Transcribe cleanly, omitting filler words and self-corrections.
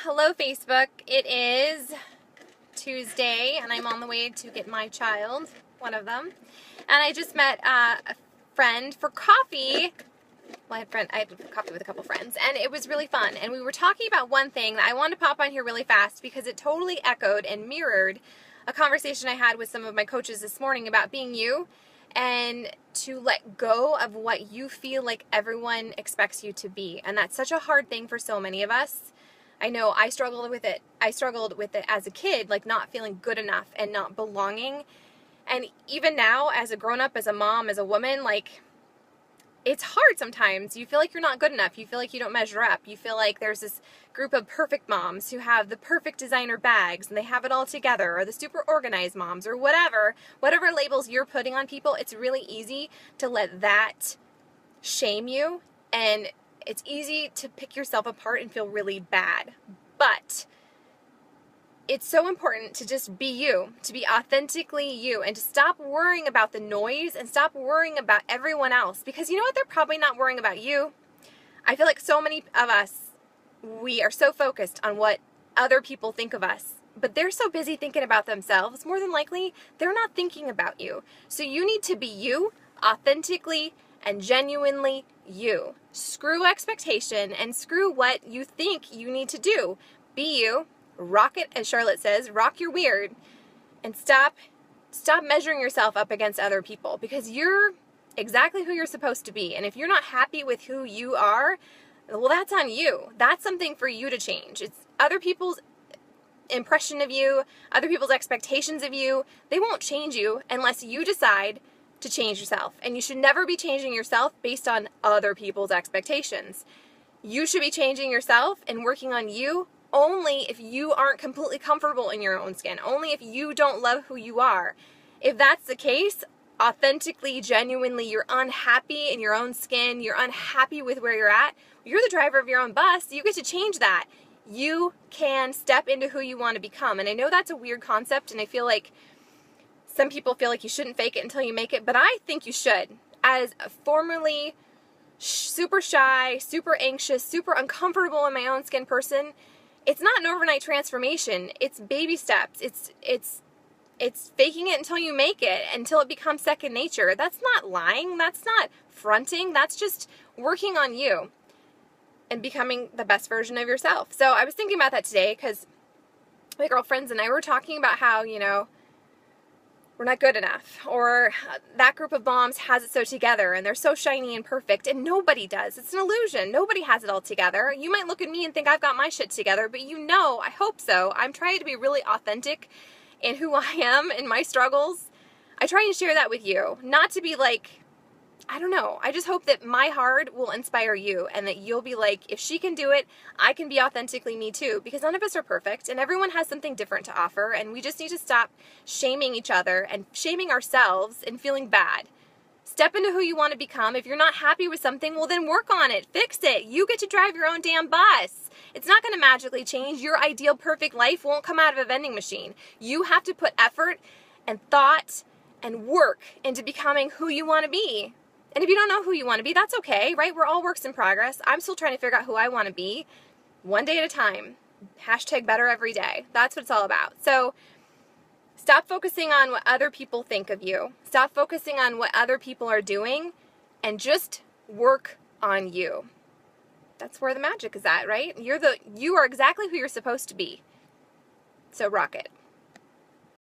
Hello Facebook. It is Tuesday and I'm on the way to get my child, one of them. And I just met a friend for coffee. Well, I had coffee with a couple friends and it was really fun. And we were talking about one thing that I wanted to pop on here really fast because it totally echoed and mirrored a conversation I had with some of my coaches this morning about being you and to let go of what you feel like everyone expects you to be. And that's such a hard thing for so many of us. I know I struggled with it. I struggled with it as a kid, like not feeling good enough and not belonging. And even now, as a grown-up, as a mom, as a woman, like, it's hard sometimes. You feel like you're not good enough. You feel like you don't measure up. You feel like there's this group of perfect moms who have the perfect designer bags and they have it all together, or the super organized moms, or whatever labels you're putting on people. It's really easy to let that shame you, and it's easy to pick yourself apart and feel really bad. But it's so important to just be you, to be authentically you, and to stop worrying about the noise and stop worrying about everyone else. Because you know what? They're probably not worrying about you. I feel like so many of us, we are so focused on what other people think of us, but they're so busy thinking about themselves, more than likely, they're not thinking about you. So you need to be you, authentically and genuinely you. Screw expectation and screw what you think you need to do. Be you. Rock it, as Charlotte says, rock your weird, and stop measuring yourself up against other people, because you're exactly who you're supposed to be. And if you're not happy with who you are, well, that's on you. That's something for you to change. It's other people's impression of you, other people's expectations of you. They won't change you unless you decide to change yourself. And you should never be changing yourself based on other people's expectations. You should be changing yourself and working on you only if you aren't completely comfortable in your own skin, only if you don't love who you are. If that's the case, authentically, genuinely, you're unhappy in your own skin, you're unhappy with where you're at, you're the driver of your own bus, you get to change that. You can step into who you want to become. And I know that's a weird concept, and I feel like some people feel like you shouldn't fake it until you make it, but I think you should. As a formerly super shy, super anxious, super uncomfortable in my own skin person, it's not an overnight transformation. It's baby steps. It's faking it until you make it, until it becomes second nature. That's not lying. That's not fronting. That's just working on you and becoming the best version of yourself. So I was thinking about that today because my girlfriends and I were talking about how, we're not good enough, or that group of moms has it so together and they're so shiny and perfect, and nobody does. It's an illusion. Nobody has it all together. You might look at me and think I've got my shit together, but I hope so. I'm trying to be really authentic in who I am and my struggles. I try and share that with you, not to be like, I don't know. I just hope that my heart will inspire you and that you'll be like, if she can do it, I can be authentically me too, because none of us are perfect and everyone has something different to offer, and we just need to stop shaming each other and shaming ourselves and feeling bad. Step into who you want to become. If you're not happy with something, well then work on it. Fix it. You get to drive your own damn bus. It's not going to magically change. Your ideal perfect life won't come out of a vending machine. You have to put effort and thought and work into becoming who you want to be. And if you don't know who you want to be, that's okay, right? We're all works in progress. I'm still trying to figure out who I want to be, one day at a time. Hashtag better every day. That's what it's all about. So stop focusing on what other people think of you. Stop focusing on what other people are doing, and just work on you. That's where the magic is at, right? You are exactly who you're supposed to be. So rock it.